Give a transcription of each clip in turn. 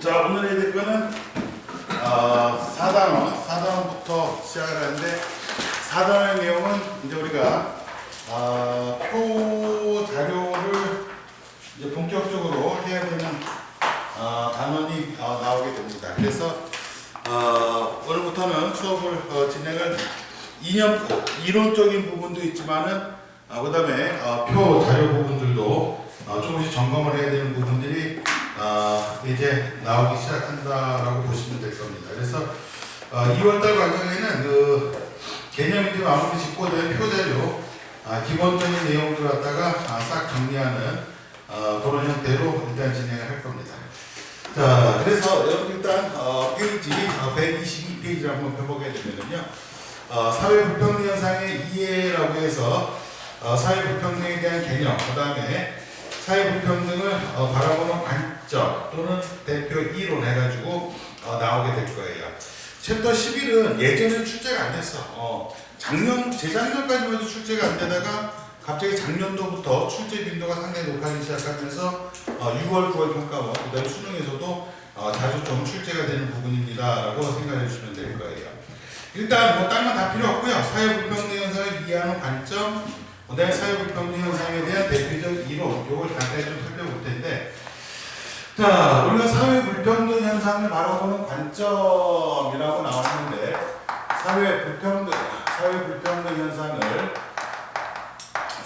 자, 오늘의 대표는 4단원부터 시작을 하는데 4단원의 내용은 이제 우리가 표 자료를 이제 본격적으로 해야 되는 단원이 나오게 됩니다. 그래서 오늘부터는 수업을 진행을 2년포 이론적인 부분도 있지만은 그 다음에 표 자료 부분들도 조금씩 점검을 해야 되는 부분들이 이제 나오기 시작한다라고 보시면 될 겁니다. 그래서 2월달 과정에는 그 개념이 좀 마무리 짓고 된 표자료 기본적인 내용들 갖다가 싹 정리하는 그런 형태로 일단 진행을 할 겁니다. 자, 그래서 여러분 일단 페이지 122페이지를 한번 펴보게 되면요, 사회불평등 현상의 이해라고 해서 사회불평등에 대한 개념, 그 다음에 사회불평등을 바라보는 관점 또는 대표 이론 해가지고 나오게 될 거예요. 챕터 11은 예전에는 출제가 안 됐어. 재작년까지만 해도 출제가 안 되다가 갑자기 작년도부터 출제 빈도가 상당히 높아지기 시작하면서 6월, 9월 평가원, 그 다음에 수능에서도 자주 좀 출제가 되는 부분입니다 라고 생각해 주시면 될 거예요. 일단 뭐 딴 건 다 필요 없고요. 사회불평등 현상을 이해하는 관점, 그 다음에 사회불평등 현상에 대한 대표적 이론, 요걸 간단히 좀 살펴볼 텐데, 자, 우리가 사회불평등 현상을 바라보는 관점이라고 나왔는데,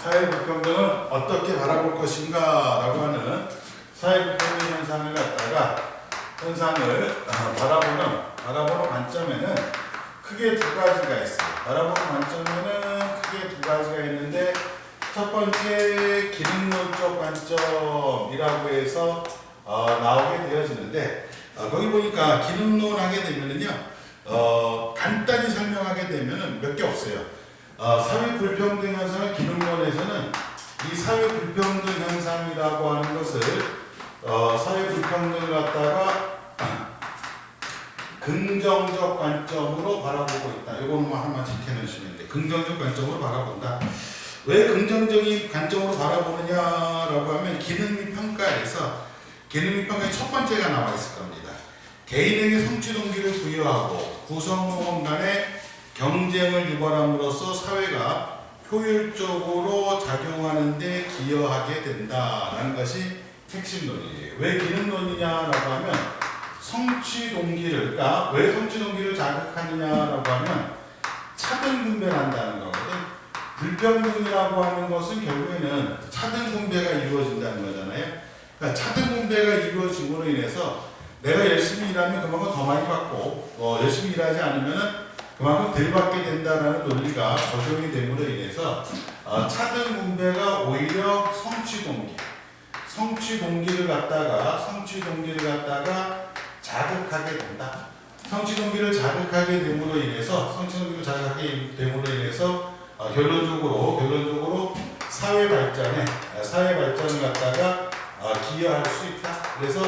사회불평등을 어떻게 바라볼 것인가 라고 하는 사회불평등 현상을 바라보는 관점에는 크게 두 가지가 있어요. 바라보는 관점에는 크게 두 가지가 있는데, 첫 번째 기능론적 관점이라고 해서 나오게 되어지는데, 거기 보니까 기능론 하게 되면은요, 간단히 설명하게 되면은 몇 개 없어요. 사회불평등 현상의 기능론에서는 이 사회불평등 현상이라고 하는 것을 사회불평등을 갖다가 긍정적 관점으로 바라보고 있다. 이거는 하나만 지켜내시면 돼. 긍정적 관점으로 바라본다. 왜 긍정적인 관점으로 바라보느냐라고 하면 기능 및 평가에서 첫 번째가 나와 있을 겁니다. 개인에게 성취 동기를 부여하고 구성원 간의 경쟁을 유발함으로써 사회가 효율적으로 작용하는 데 기여하게 된다라는 것이 핵심 논리예요. 왜 기능론이냐라고 하면 성취 동기를, 그러니까 왜 성취 동기를 자극하느냐라고 하면 차등 분배를 한다는 거거든. 불평등이라고 하는 것은 결국에는 차등 분배가 이루어진다는 거잖아요. 그러니까 차등 분배가 이루어짐으로 인해서 내가 열심히 일하면 그만큼 더 많이 받고, 열심히 일하지 않으면 그만큼 덜 받게 된다는 논리가 적용이 됨으로 인해서 차등 분배가 오히려 성취 동기를 갖다가 자극하게 된다. 성취 동기를 자극하게 됨으로 인해서 결론적으로 사회 발전을 갖다가 기여할 수 있다. 그래서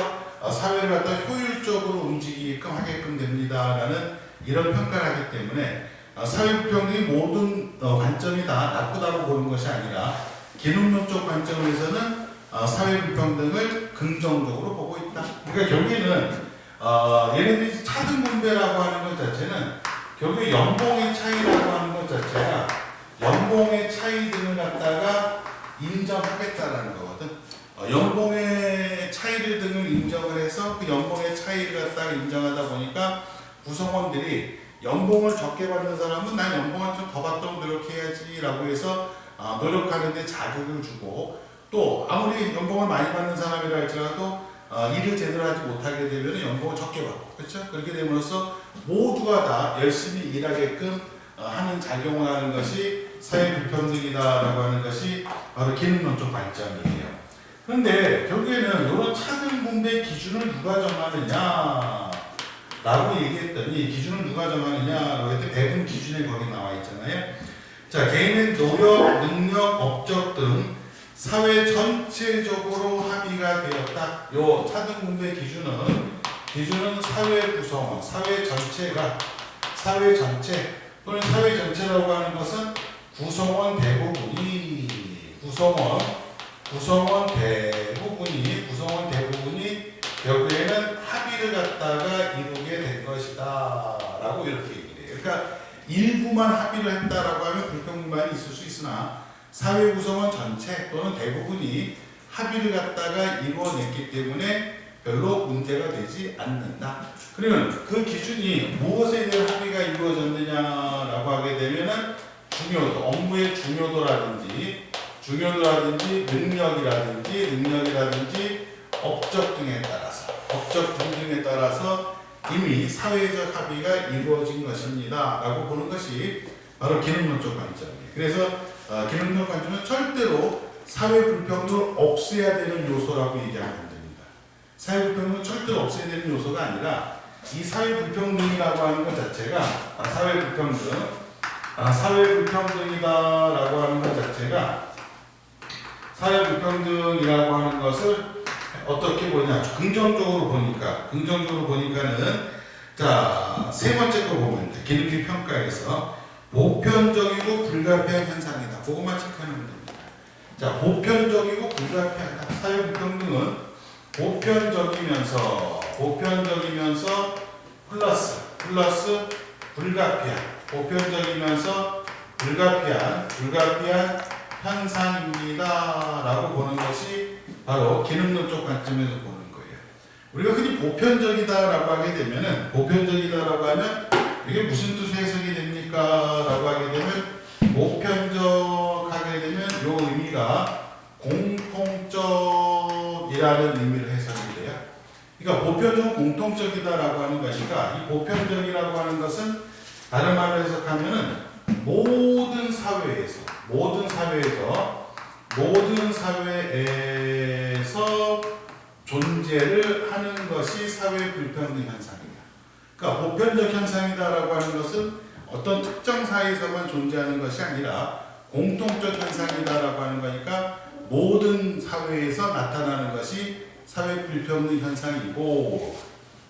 사회를 갖다 효율적으로 움직이게끔 하게끔 됩니다라는 이런 평가를 하기 때문에 사회불평등의 모든 관점이 다 나쁘다고 보는 것이 아니라 기능론적 관점에서는 사회불평등을 긍정적으로 보고 있다. 그러니까 결국에는 얘네들이 차등 분배라고 하는 것 자체는 결국에 연봉의 차이라고 하는 것 자체가 연봉의 차이 등을 갖다가 인정하겠다라는 거거든. 연봉의 차이를 등을 인정을 해서 그 연봉의 차이를 갖다가 인정하다 보니까 구성원들이 연봉을 적게 받는 사람은 난 연봉을 좀 더 받도록 노력해야지 라고 해서 노력하는데 자극을 주고, 또 아무리 연봉을 많이 받는 사람이라 할지라도 일을 제대로 하지 못하게 되면 연봉을 적게 받고, 그렇죠? 그렇게 됨으로써 모두가 다 열심히 일하게끔 하는 작용을 하는 것이 사회불평등이다라고 하는 것이 바로 기능론적 관점이에요. 그런데 결국에는 이런 차등 분배 기준을 누가 정하느냐 라고 얘기했더니, 기준을 누가 정하느냐라고 했더니 배분 기준에 거기 나와 있잖아요. 자, 개인의 노력, 능력, 업적 등 사회 전체적으로 합의가 되었다. 요 차등 분배 기준은 사회 구성원, 사회 전체라고 하는 것은 구성원 대부분이 결국에는 합의 합의를 갖다가 이루게 된 것이다 라고 이렇게 얘기를 해요. 그러니까 일부만 합의를 했다라고 하면 불평등만이 있을 수 있으나 사회 구성원 전체 또는 대부분이 합의를 갖다가 이루어냈기 때문에 별로 문제가 되지 않는다. 그러면 그 기준이 무엇에 대한 합의가 이루어졌느냐라고 하게 되면은 중요도, 업무의 중요도라든지 능력이라든지 업적 등에 따라서 이미 사회적 합의가 이루어진 것입니다 라고 보는 것이 바로 기능론적 관점이에요. 그래서 기능론적 관점은 절대로 사회 불평등을 없애야 되는 요소라고 얘기하면 안 됩니다. 사회 불평등은 절대로 없애야 되는 요소가 아니라 이 사회 불평등이라고 하는 것 자체가 사회 불평등이다라고 하는 것 자체가 사회 불평등이라고 하는 것을 어떻게 보냐? 긍정적으로 보니까는 자, 세 번째 거 보면 돼. 기능비 평가에서 보편적이고 불가피한 현상이다. 그것만 체크하면 됩니다. 자, 보편적이고 불가피하다. 사회 불평등은 보편적이면서 플러스 불가피한, 보편적이면서 불가피한 현상입니다 라고 보는 것이 바로 기능론적 관점에서 보는 거예요. 우리가 흔히 보편적이다라고 하게 되면은, 보편적이다라고 하면 이게 무슨 뜻의 해석이 됩니까? 라고 하게 되면, 보편적하게 되면 이 의미가 공통적이라는 의미로 해석이 돼요. 그러니까 보편적은 공통적이다라고 하는 거니까 이 보편적이라고 하는 것은 다른 말로 해석하면은 모든 사회에서 존재를 하는 것이 사회 불평등 현상이다. 그러니까 보편적 현상이다라고 하는 것은 어떤 특정 사회에서만 존재하는 것이 아니라 공통적 현상이다라고 하는 거니까 모든 사회에서 나타나는 것이 사회 불평등 현상이고,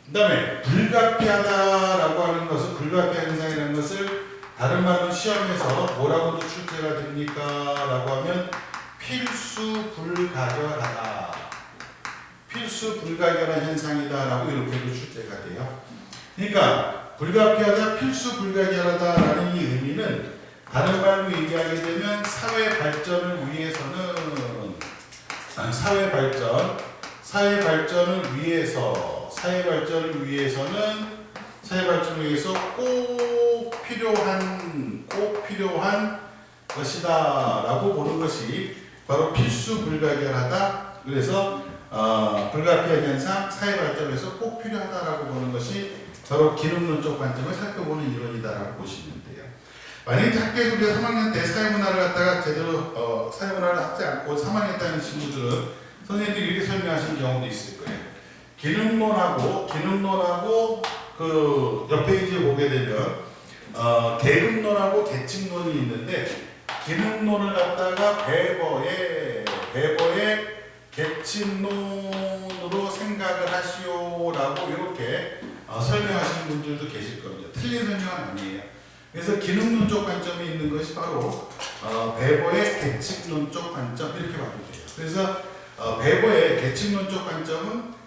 그 다음에 불가피하다라고 하는 것은, 불가피한 현상이라는 것을 다른 말로 시험에서 뭐라고도 출제가 됩니까? 라고 하면 필수 불가결한 현상이다 라고 이렇게도 출제가 돼요. 그러니까 불가피하다, 필수 불가결하다라는 이 의미는 다른 말로 얘기하게 되면 사회 발전을 위해서 꼭 필요한 것이다 라고 보는 것이 바로 필수 불가결하다. 그래서 불가피한 현상, 사회 발전에서 꼭 필요하다라고 보는 것이 바로 기능론적 관점을 살펴보는 이론이다라고 보시면 돼요. 만약에 학교에서 우리가 3학년 때 사회문화를 갖다가 제대로 사회문화를 학지 않고 3학년 때 하는 친구들은 선생님들이 이렇게 설명하시는 경우도 있을 거예요. 기능론하고 그 옆 페이지에 보게 되면 계급론하고 계층론이 있는데, 기능론을 갖다가 베버의 계층론으로 생각을 하시오라고 이렇게 설명하시는 분들도 계실 겁니다. 틀린 설명은 아니에요. 그래서 기능론적 관점이 있는 것이 바로 베버의 계층론적 관점, 이렇게 봐도 돼요. 그래서 베버의 계층론적 관점은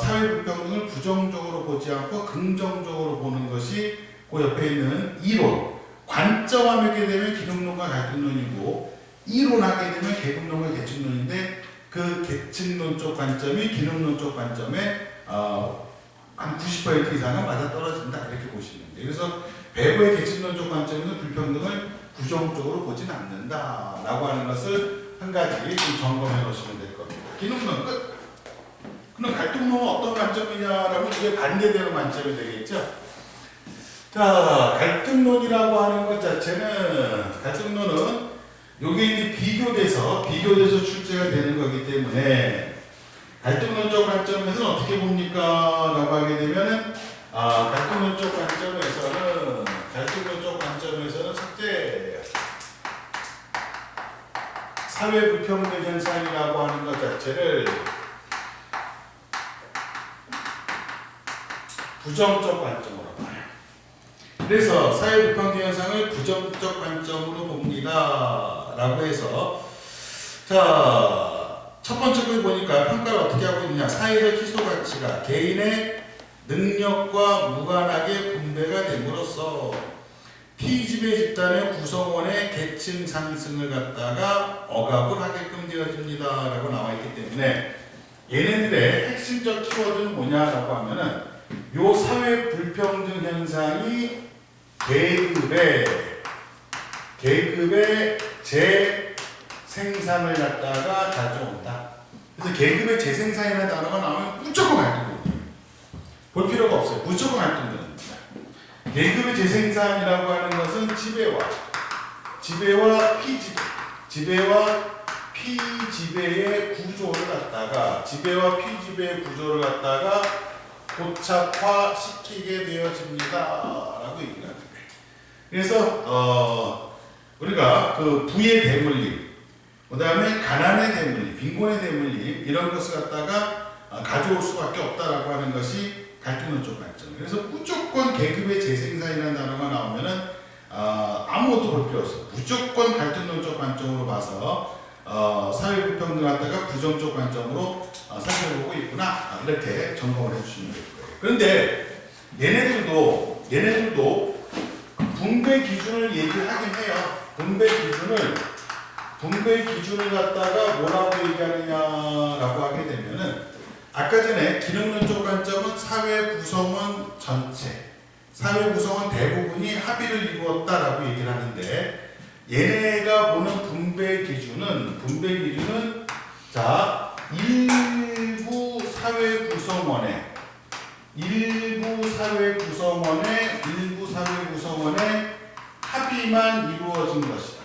사회 불평등을 부정적으로 보지 않고 긍정적으로 보는 것이 그 옆에 있는 이론, 관점화하게 되면 기능론과 갈등론이고, 이론하게 되면 계급론과 계층론인데, 그 계층론적 관점이 기능론적 관점에 한 90% 이상은 맞아떨어진다 이렇게 보시면 돼요. 그래서 베버의 계층론적 관점에는 불평등을 부정적으로 보진 않는다 라고 하는 것을 한 가지 좀 점검해 놓으시면 될 겁니다. 기능론 끝. 그럼 갈등론은 어떤 관점이냐라면 이게 반대되는 관점이 되겠죠. 자, 갈등론이라고 하는 것 자체는, 갈등론은 요게 이제 비교돼서 출제가 되는 거기 때문에 갈등론적 관점에서는 어떻게 봅니까? 라고 하게 되면은 갈등론적 관점에서는 첫째, 사회 불평등 현상이라고 하는 것 자체를 부정적 관점으로 봐요. 그래서 사회 불평등 현상을 부정적 관점으로 봅니다 라고 해서, 자, 첫 번째 걸 보니까 평가를 어떻게 하고 있느냐. 사회적 희소 가치가 개인의 능력과 무관하게 분배가 됨으로써 피지배 집단의 구성원의 계층 상승을 갖다가 억압을 하게끔 되어집니다 라고 나와 있기 때문에 얘네들의 핵심적 키워드는 뭐냐라고 하면은 요 사회 불평등 현상이 계급의 재생산을 갖다가 가져온다. 그래서 계급의 재생산이라는 단어가 나오면 무조건 갈등됩니다. 볼 필요가 없어요. 무조건 갈등됩니다. 계급의 재생산이라고 하는 것은 지배와 피지배의 구조를 갖다가 고착화시키게 되어집니다라고 얘기를 합니다. 그래서 우리가 그 부의 대물림, 그 다음에 가난의 대물림, 빈곤의 대물림 이런 것을 갖다가 가져올 수밖에 없다라고 하는 것이 갈등론적 관점. 그래서 무조건 계급의 재생산이라는 단어가 나오면은 아무것도 볼 필요 없어. 무조건 갈등론적 관점으로 봐서 사회 불평등을 갖다가 부정적 관점으로 살펴보고 있구나 이렇게 점검을 해주시면 될 거예요. 그런데 얘네들도 분배 기준을 얘기를 하긴 해요. 분배 기준을 갖다가 뭐라고 얘기하느냐라고 하게 되면은 아까 전에 기능론적 관점은 사회 구성원 전체, 사회 구성원 대부분이 합의를 이루었다라고 얘기를 하는데 얘네가 보는 분배 기준은 자 일부 사회 구성원의 합의만 이루어진 것이다.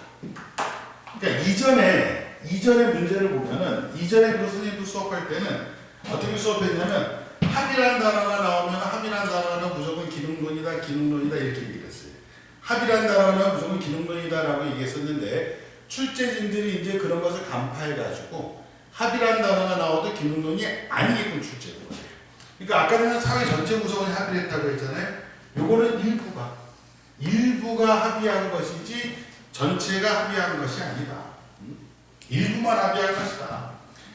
그러니까 이전에 문제를 보면은 이전에 그 선생님도 수업할 때는 어떻게 수업했냐면 합의라는 단어가 나오면 합의라는 단어는 무조건 기능론이다 이렇게 얘기를 했어요. 합의라는 단어는 무조건 기능론이다라고 얘기했었는데 출제진들이 이제 그런 것을 간파해가지고 합의라는 단어가 나와도 기능론이 아니게끔 출제를 해요. 그러니까 아까 전에 사회 전체 구성원이 합의를 했다고 했잖아요. 요거는 일부가 합의한 것이지 전체가 합의한 것이 아니다. 일부만 합의한 것이다.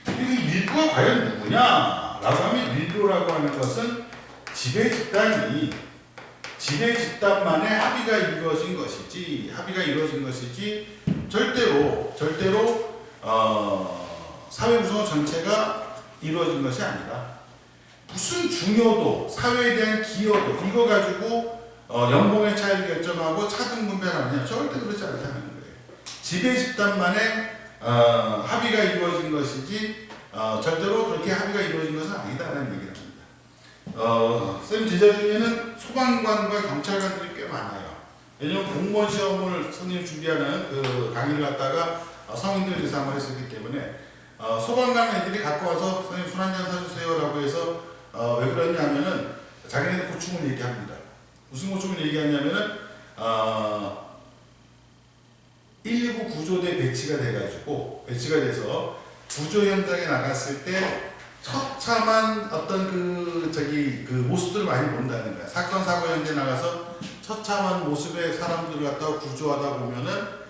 이 일부가 과연 누구냐라고 하면 일부라고 하는 것은 지배 집단만의 합의가 이루어진 것이지 절대로 사회 구성 전체가 이루어진 것이 아니다. 무슨 중요도, 사회에 대한 기여도 이거 가지고 연봉의 차이를 결정하고 차등 분배를 하느냐 절대 그렇지 않다는 거예요. 지배 집단만의 합의가 이루어진 것이지 절대로 그렇게 합의가 이루어진 것은 아니다라는 얘기를 합니다. 쌤 제자 중에는 소방관과 경찰관들이 꽤 많아요. 왜냐면 공무원 시험을 선생님 준비하는 그 강의를 갖다가 성인들 대상으로 했었기 때문에 소방관 애들이 갖고 와서 선생님 술 한잔 사주세요 라고 해서 왜 그러냐면은 자기네들 고충을 얘기합니다. 무슨 고충을 얘기하냐면은 119 구조대 배치가 돼서 구조 현장에 나갔을 때 처참한 어떤 그 모습들을 많이 본다는 거야. 사건 사고 현장에 나가서 처참한 모습의 사람들을 갖다가 구조하다 보면은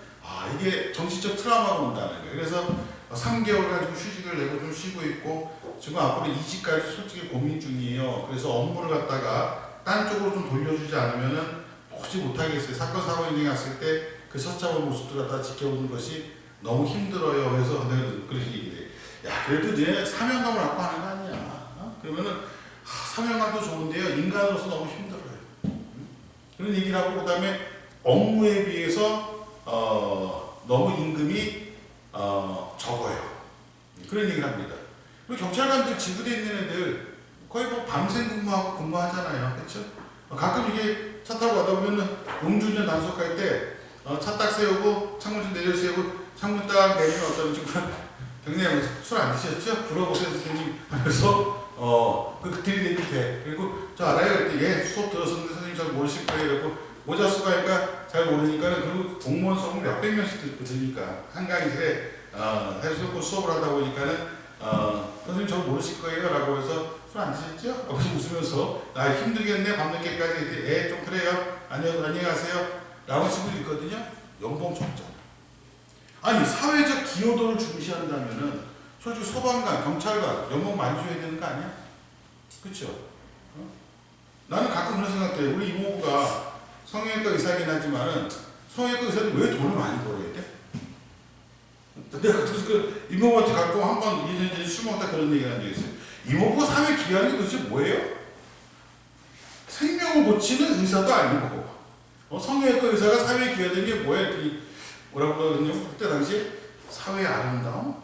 이게 정신적 트라우마가 온다는 거예요. 그래서 3개월 가지고 휴직을 내고 좀 쉬고 있고 지금 앞으로 이직까지 솔직히 고민 중이에요. 그래서 업무를 갖다가 딴 쪽으로 좀 돌려주지 않으면은 오지 못하겠어요. 사건 사고 현장에 갔을 때 그 처참한 모습들을 갖다 지켜보는 것이 너무 힘들어요. 그래서 내가 그렇게 얘기를 해. 야, 그래도 이제 사명감을 갖고 하는 거 아니야. 그러면은 사명감도 좋은데요. 인간으로서 너무 힘들어요. 그런 얘기를 하고 그다음에 업무에 비해서 너무 임금이 적어요. 그런 얘기를 합니다. 그리고 경찰관들 지부대에 있는 애들 거의 뭐 밤새 근무하잖아요. 그렇죠? 가끔 이게 차 타고 가다 보면은 음주운전 단속할 때 차 딱 세우고 창문 좀 내려세우고 창문 딱 내리면 어떤 친구가 경례 술 안 드셨죠? 불어보세요 선생님 하면서 그 들이대기 돼. 그리고 저 알아요. 그때 예 수업 들었었는데 선생님 잘 모르실 거예요. 그래고 모자 쓰고 하니까 잘 모르니까는 그리고 공무원 수업을 몇백 명씩 듣으니까 한강이제 해서 수업을 하다 보니까는 선생님 저 모르실 거예요 라고 해서 술 안 드셨죠? 그래서 웃으면서 힘들겠네 밤늦게까지 예 좀 그래요 안녕히 가세요 라고 친구도 있거든요. 연봉 적잖아. 아니 사회적 기여도를 중시한다면은 솔직히 소방관, 경찰관 연봉 많이 줘야 되는 거 아니야? 그쵸? 나는 가끔 그런 생각도 해요. 우리 이모부가 성형외과 의사긴 하지만은 성형외과 의사들 왜 돈을 많이 벌어야 돼? 내가 그 이모부한테 가끔 한번 예전에 술 먹다 그런 얘기를 한 적이 있어요. 이모부가 사회 기여하는 게 도대체 뭐예요? 생명을 고치는 의사도 아니고 성형외과 의사가 사회에 기여하는 게 뭐야? 뭐라고 그러거든요. 그때 당시에 사회의 아름다움?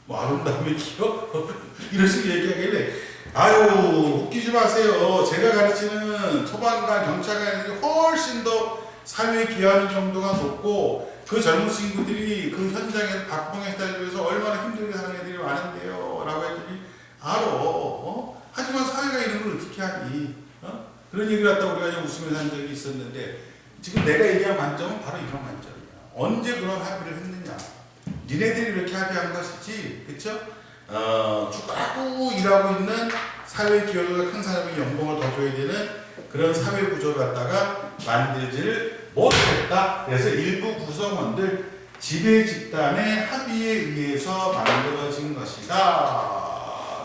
뭐 아름다움의 기여? 이런 식으로 얘기하길래 아유 웃기지 마세요. 제가 가르치는 소방관, 경찰관이 훨씬 더 사회에 기여하는 정도가 높고 그 젊은 친구들이 그 현장에서 박봉에 살기 위해서 얼마나 힘들게 사는 애들이 많은데요 라고 했더니 알어. 하지만 사회가 이런 걸 어떻게 하니? 그런 얘기를 갖다 우리가 그냥 웃으면서 한 적이 있었는데 지금 내가 얘기한 관점은 바로 이런 관점이야. 언제 그런 합의를 했느냐? 니네들이 이렇게 합의한 것이지, 그쵸? 죽어라고 일하고 있는 사회 기여도가 큰 사람이 연봉을 더 줘야 되는 그런 사회 구조를 갖다가 만들지를 못했다. 그래서 일부 구성원들 지배 집단의 합의에 의해서 만들어진 것이다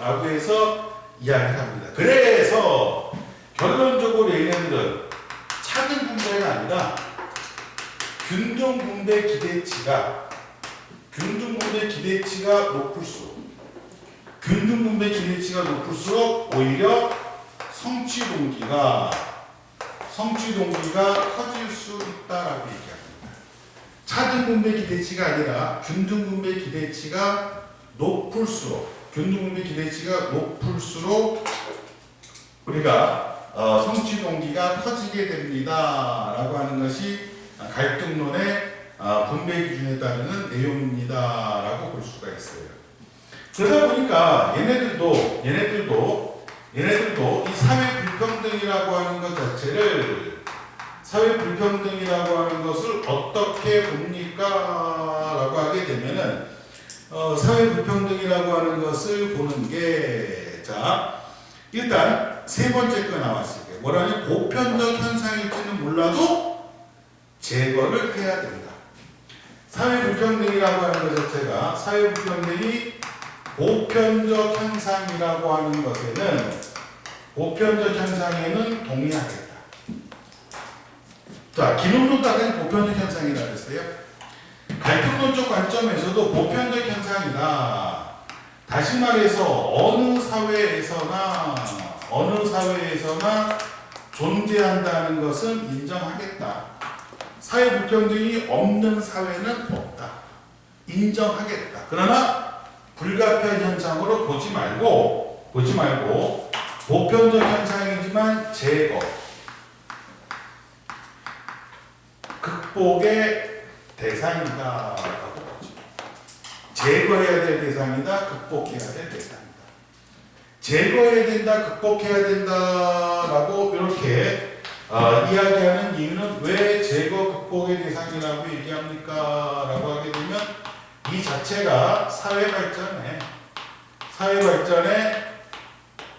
라고 해서 이야기를 합니다. 그래서 결론적으로 얘네들은 차등 분배가 아니라 균등 분배 기대치가 높을수록 오히려 성취 동기가 커질 수 있다라고 얘기합니다. 차등 분배 기대치가 아니라 균등 분배 기대치가 높을수록 우리가 성취 동기가 커지게 됩니다라고 하는 것이 갈등론의 분배 기준에 따르는 내용입니다라고 볼 수가 있어요. 그러다 보니까 얘네들도 이 사회 불평등이라고 하는 것 자체를 어떻게 봅니까? 라고 하게 되면은 사회 불평등이라고 하는 것을 보는 게 자 일단 세 번째 거 나왔을 때 뭐라니 보편적 현상일지는 몰라도 제거를 해야 된다. 사회 불평등이라고 하는 것 자체가 사회 불평등이 보편적 현상이라고 하는 것에는 동의하겠다. 자, 기능론도 아까 보편적 현상이라고 했어요. 갈등론적 관점에서도 보편적 현상이다. 다시 말해서 어느 사회에서나 존재한다는 것은 인정하겠다. 사회 불평등이 없는 사회는 없다. 인정하겠다. 그러나 불가피한 현상으로 보지 말고 보편적 현상이지만 제거, 극복의 대상이다. 제거해야 될 대상이다. 극복해야 될 대상이다. 제거해야 된다. 극복해야 된다라고 이렇게 이야기하는 이유는 왜 제거 극복의 대상이라고 얘기합니까? 라고 하게 되면 이 자체가 사회 발전의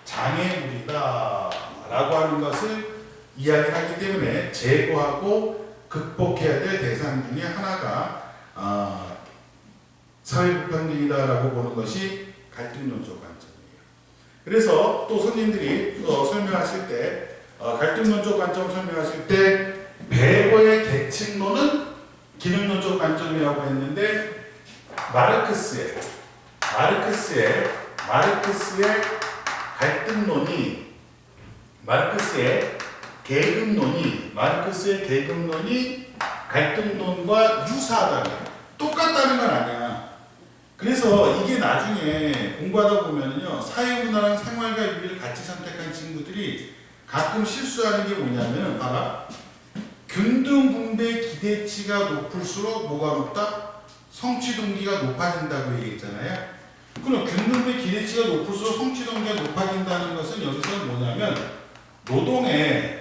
장애물이다 라고 하는 것을 이야기를 하기 때문에 제거하고 극복해야 될 대상 중에 하나가 사회 불평등이다 라고 보는 것이 갈등론적 관점이에요. 그래서 또 선생님들이 설명하실 때 갈등론적 관점을 설명하실 때 베거의 계층론은 기능론적 관점이라고 했는데 마르크스의 갈등론이 마르크스의 계급론이 갈등론과 유사하다는 똑같다는 건 아니야. 그래서 이게 나중에 공부하다 보면은요 사회문화랑 생활과 윤리를 같이 선택한 친구들이 가끔 실수하는 게 뭐냐면은 봐라 균등 분배 기대치가 높을수록 뭐가 높다? 성취 동기가 높아진다고 얘기했잖아요. 그럼 균등 분배 기대치가 높을수록 성취 동기가 높아진다는 것은 여기서는 뭐냐면 노동의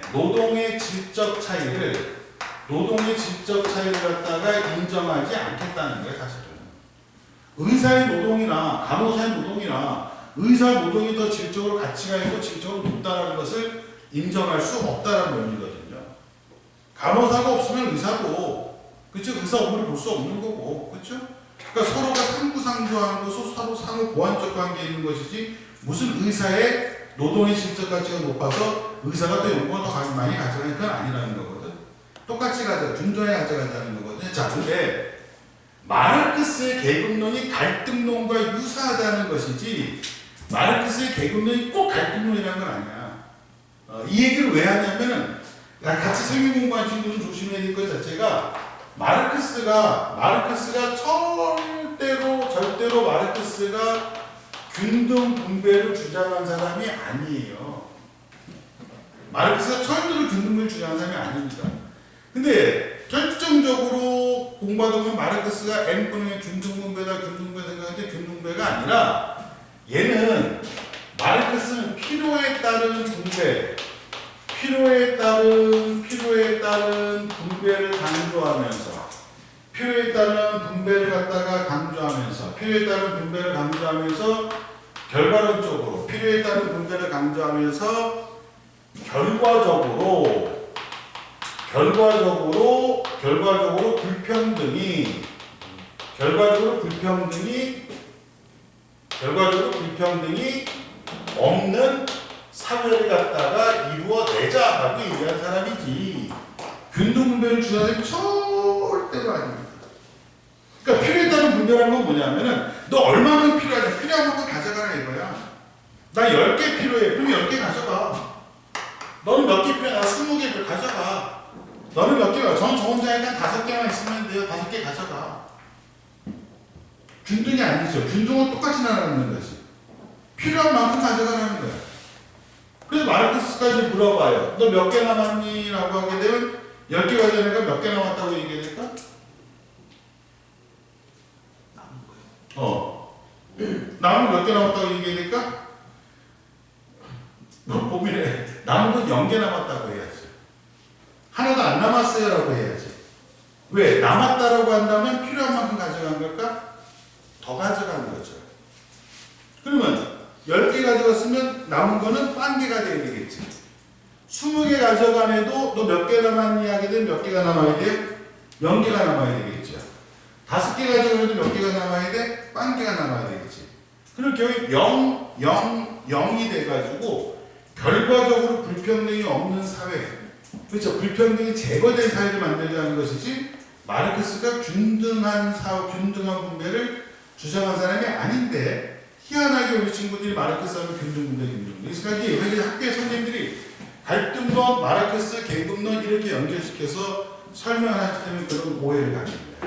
질적 차이를 갖다가 인정하지 않겠다는 거예요, 사실은. 의사의 노동이나 간호사의 노동이나 의사 노동이 더 질적으로 가치가 있고 질적으로 높다는 것을 인정할 수 없다는 논리거든요. 간호사가 없으면 의사도 그렇죠? 의사 업무를 볼 수 없는 거고 그렇죠? 그러니까 서로가 상부상조하는 것으로 서로 상호 보완적 관계에 있는 것이지 무슨 의사의 노동의 실적 가치가 높아서 의사가 또 연봉을 더 많이 가져가는 건 아니라는 거거든. 똑같이 균등하게 가져가자는 거거든. 자, 근데 마르크스의 계급론이 갈등론과 유사하다는 것이지 마르크스의 계급론이 꼭 갈등론이라는 건 아니야. 이 얘기를 왜 하냐면은 같이 성경 공부하는 친구는 조심해야 될 것 자체가 마르크스가 절대로 마르크스가 균등 분배를 주장한 사람이 아니에요. 마르크스가 절대로 균등 분배를 주장한 사람이 아닙니다. 근데 결정적으로 공부하다 보면 마르크스가 N분의 균등 분배다 생각하는데 균등 분배가 아니라 얘는 마르크스는 필요에 따른 분배, 필요에 따른 분배를 강조하면서 필요에 따른 분배를 강조하면서 결과론적으로 필요에 따른 분배를 강조하면서 결과적으로 불평등이 없는 사회를 갖다가 이루어내자라고 얘기한 사람이지 균등 분배를 주장하는 절대로 아닙니다. 그러니까 필요에 따른 분배라는 건 뭐냐면은 너 얼마만큼 필요하냐 필요한 만큼 가져가라 이거야. 나 10개 필요해. 그럼 10개 가져가. 너는 몇 개 필요해? 나 20개 가져가. 너는 몇 개가? 저 혼자 약간 5개만 있으면 돼요. 5개 가져가. 균등이 아니죠. 균등은 똑같이 나가는 거지. 필요한 만큼 가져가라는 거야. 그래서 마르크스까지 물어봐요. 너 몇 개 남았니? 라고 하게 되면 10개 가져가니까 몇 개 남았다고 얘기해야 될까? 남은 몇 개 남았다고 얘기해야 될까? 너 고민해. 남은 건 0개 남았다고 해야지. 하나도 안 남았어요 라고 해야지. 왜? 남았다라고 한다면 필요한 만큼 가져간 걸까? 더 가져간 거죠. 그러면 10개 가져갔으면 남은 거는 1개 돼야 되겠지. 20개 가져간 애도 너 몇 개 남았니 하게 되면 몇 개가 남아야 돼요? 0개가 남아야 되겠죠. 5개 가져간 애도 몇 개가 남아야 돼? 1개가 남아야 되겠지. 그럼 결국 0이 돼가지고 결과적으로 불평등이 없는 사회, 그렇죠? 불평등이 제거된 사회를 만들자는 것이지 마르크스가 균등한 분배를 주장한 사람이 아닌데 희한하게 우리 친구들이 마르크스 하면 균등. 그래서 여기 학교의 선생님들이 갈등론, 마르크스, 계급론 이렇게 연결시켜서 설명하실 때는 그런 오해를 가집니다.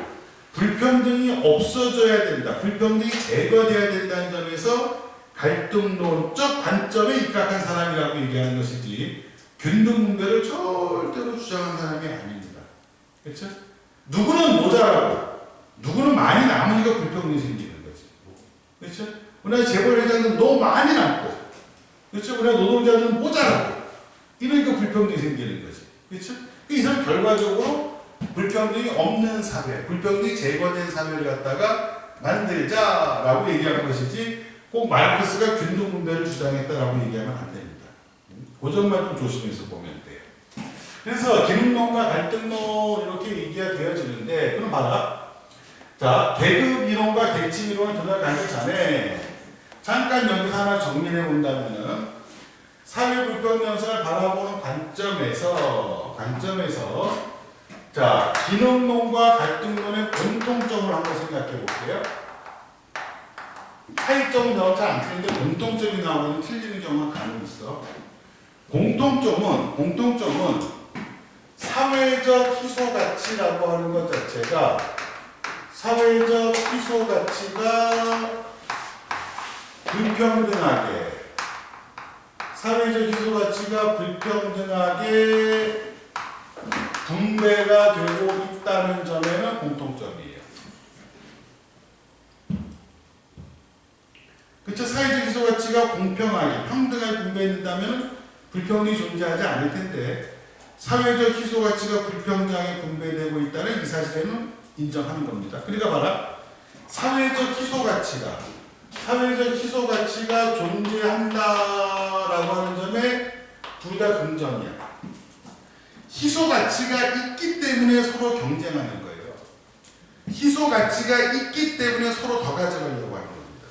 불평등이 없어져야 된다. 불평등이 제거돼야 된다는 점에서 갈등론적 관점에 입각한 사람이라고 얘기하는 것이지 균등 분배를 절대로 주장한 사람이 아닙니다. 그렇죠? 누구는 모자라고 누구는 많이 남으니까 불평등이 생기는 거지. 그렇죠? 우리나라 재벌회장은 너무 많이 남고 그렇죠? 우리나라 노동자들은 모자라고 이러니까 불평등이 생기는 거지. 그렇죠? 이 사람 결과적으로 불평등이 없는 사회, 불평등이 제거된 사회를 갖다가 만들자라고 얘기하는 것이지 꼭 마르크스가 균등 분배를 주장했다라고 얘기하면 안 됩니다. 그 점만 좀 조심해서 보면 돼요. 그래서 계급론과 갈등론 이렇게 얘기가 되어지는데 그럼 봐라. 자, 계급 이론과 계층 이론을 들어가기 전에 잠깐 여기서 하나 정리해 본다면은 사회 불평등 현상을 바라보는 관점에서 자, 기능론과 갈등론의 공통점을 한번 생각해 볼게요. 차이점은 잘 안 틀리는데 공통점이 나오면 틀리는 경우가 간혹 있어. 공통점은 사회적 희소가치라고 하는 것 자체가 사회적 희소가치가 불평등하게 분배가 되고 있다는 점에는 공통점이에요. 그렇죠? 사회적 희소가치가 공평하게, 평등하게 분배된다면 불평등이 존재하지 않을 텐데 사회적 희소가치가 불평등하게 분배되고 있다는 이 사실에는 인정하는 겁니다. 그러니까 봐라. 사회적 희소가치가 존재한다라고 하는 점에 둘 다 긍정이야. 희소가치가 있기 때문에 서로 경쟁하는 거예요. 희소가치가 있기 때문에 서로 더 가져가려고 하는 겁니다.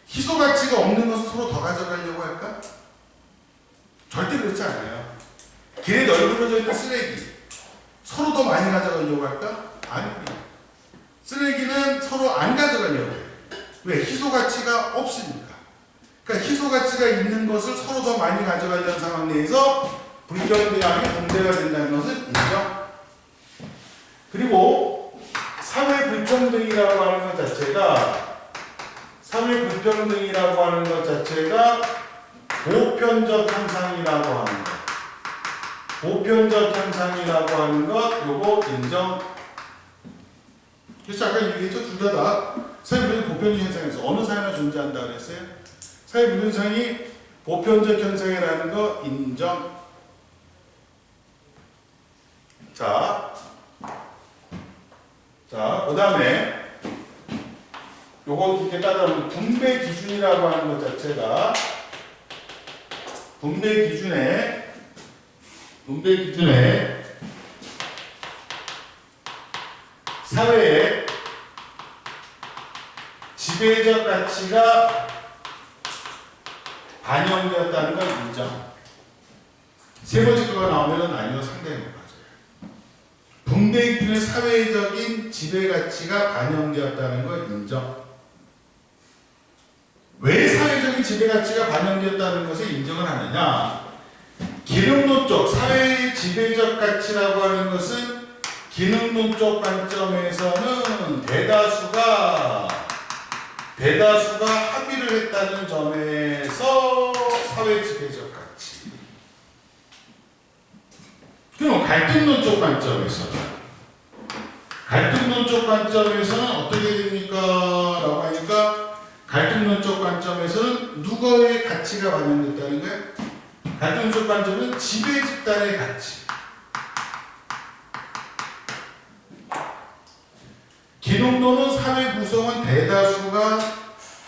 희소가치가 없는 것은 서로 더 가져가려고 할까? 절대 그렇지 않아요. 길에 널브러져 있는 쓰레기 서로 더 많이 가져가려고 할까? 아닙니다. 쓰레기는 서로 안 가져가려고 해요. 왜? 희소 가치가 없으니까. 그러니까 희소 가치가 있는 것을 서로 더 많이 가져가려는 상황 내에서 불경대항이 문제가 된다는 것을 인정. 그리고 사회 불평등이라고 하는 것 자체가 보편적 현상이라고 하는 것. 보편적 현상이라고 하는 것, 요거 인정. 그래서 아까 얘기했죠. 둘 다 사회불평이 보편적 현상에서 어느 사회나 존재한다 그랬어요. 사회불평이 보편적 현상이라는 거 인정. 자, 그 다음에 요거 이렇게 따라오면 분배 기준이라고 하는 것 자체가 분배 기준에 사회의 지배적 가치가 반영되었다는 걸 인정. 세 번째 거가 나오면 아니요, 상당히 맞아요. 분배 기준의 사회적인 지배 가치가 반영되었다는 걸 인정. 왜 사회적인 지배 가치가 반영되었다는 것을 인정을 하느냐? 기능론적 사회의 지배적 가치라고 하는 것은 기능론적 관점에서는 대다수가 합의를 했다는 점에서 사회 지배적 가치. 그럼 갈등론적 관점에서는 어떻게 됩니까? 라고 하니까 갈등론적 관점에서는 누구의 가치가 반영됐다는 거예요? 갈등론적 관점은 지배 집단의 가치. 기능론은 사회 구성은 대다수가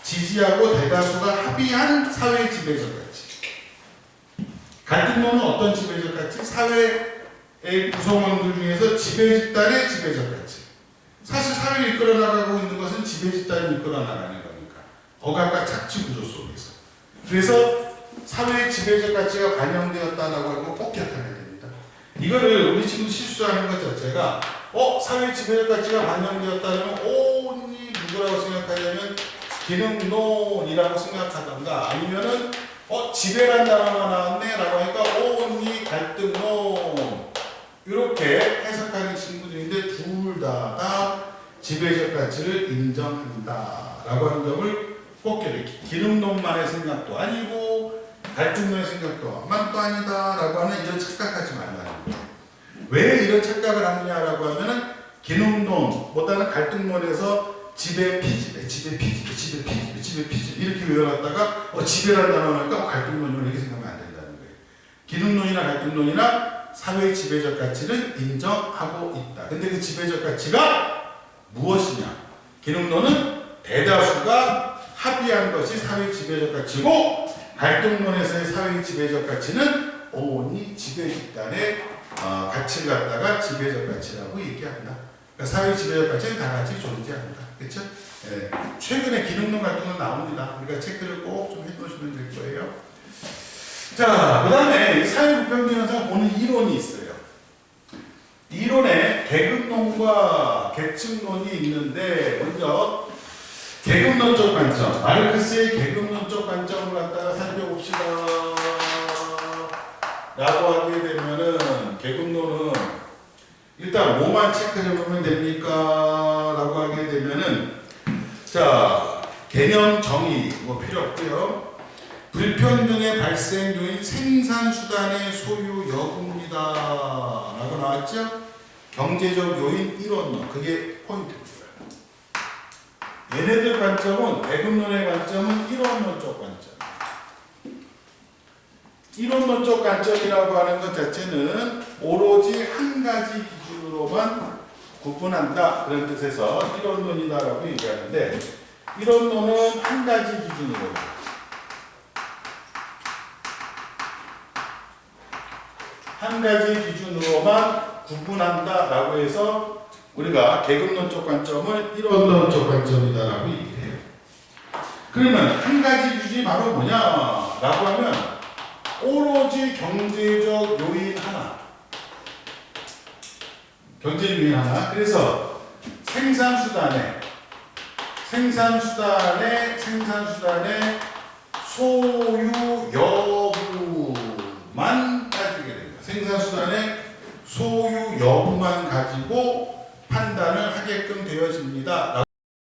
지지하고 대다수가 합의한 사회 지배적 가치. 갈등론은 어떤 지배적 가치? 사회의 구성원들 중에서 지배 집단의 지배적 가치. 사실 사회를 이끌어 나가고 있는 것은 지배 집단이 이끌어 나가는 거니까. 억압과 착취 구조 속에서. 그래서 사회의 지배적 가치가 반영되었다라고 하고 꼭 기억해야 됩니다. 이거를 우리 지금 실수하는 것 자체가 사회 지배적 가치가 반영되었다면 온이 누구라고 생각하냐면 기능론이라고 생각하던가 아니면은 지배란 단어가 나왔네 라고 하니까 온이 갈등론 이렇게 해석하는 친구들인데 둘 다 지배적 가치를 인정한다 라고 하는 점을 꼭 기억해. 기능론만의 생각도 아니고 갈등론의 생각도 만도 아니다 라고 하는 이런 착각하지 말라는 거예요. 왜 이런 착각을 하느냐라고 하면은 기능론보다는 갈등론에서 지배 피지배 이렇게 외워놨다가 지배라는 단어가 나니까 갈등론으로 이렇게 생각하면 안 된다는 거예요. 기능론이나 갈등론이나 사회 지배적 가치를 인정하고 있다. 근데 그 지배적 가치가 무엇이냐? 기능론은 대다수가 합의한 것이 사회 지배적 가치고 갈등론에서의 사회 지배적 가치는 온이 지배 집단의 가치를 갖다가 지배적 가치라고 얘기합니다. 그러니까 사회 지배적 가치는 다 같이 존재합니다. 그렇죠? 네. 최근에 기능론 갈등은 나옵니다. 우리가 체크를 꼭 좀 해놓으시면 될 거예요. 자, 그 다음에 사회 불평등 현상을 보는 이론이 있어요. 이론에 계급론과 계층론이 있는데 먼저 계급론적 관점, 마르크스의 계급론적 관점을 갖다가 살펴봅시다. 라고 하게 되면은 계급론은 일단 뭐만 체크해 보면 됩니까? 라고 하게 되면은 자, 개념 정의 뭐 필요 없고요. 불평등의 발생 요인 생산 수단의 소유 여부입니다. 라고 나왔죠? 경제적 요인 이론론 그게 포인트입니다. 얘네들 관점은 계급론의 관점은 이론론적 관점. 이론론적 관점이라고 하는 것 자체는 오로지 한 가지 기준으로만 구분한다 그런 뜻에서 이론론이다라고 얘기하는데 이론론은 한 가지 기준으로만 구분한다라고 해서 우리가 계급론적 관점을 이론론적 관점이다라고 얘기해요. 그러면 한 가지 기준이 바로 뭐냐라고 하면 오로지 경제적 요인 하나. 경제적 요인 하나. 그래서 생산수단의 소유 여부만 따지게 됩니다. 생산수단의 소유 여부만 가지고 판단을 하게끔 되어집니다.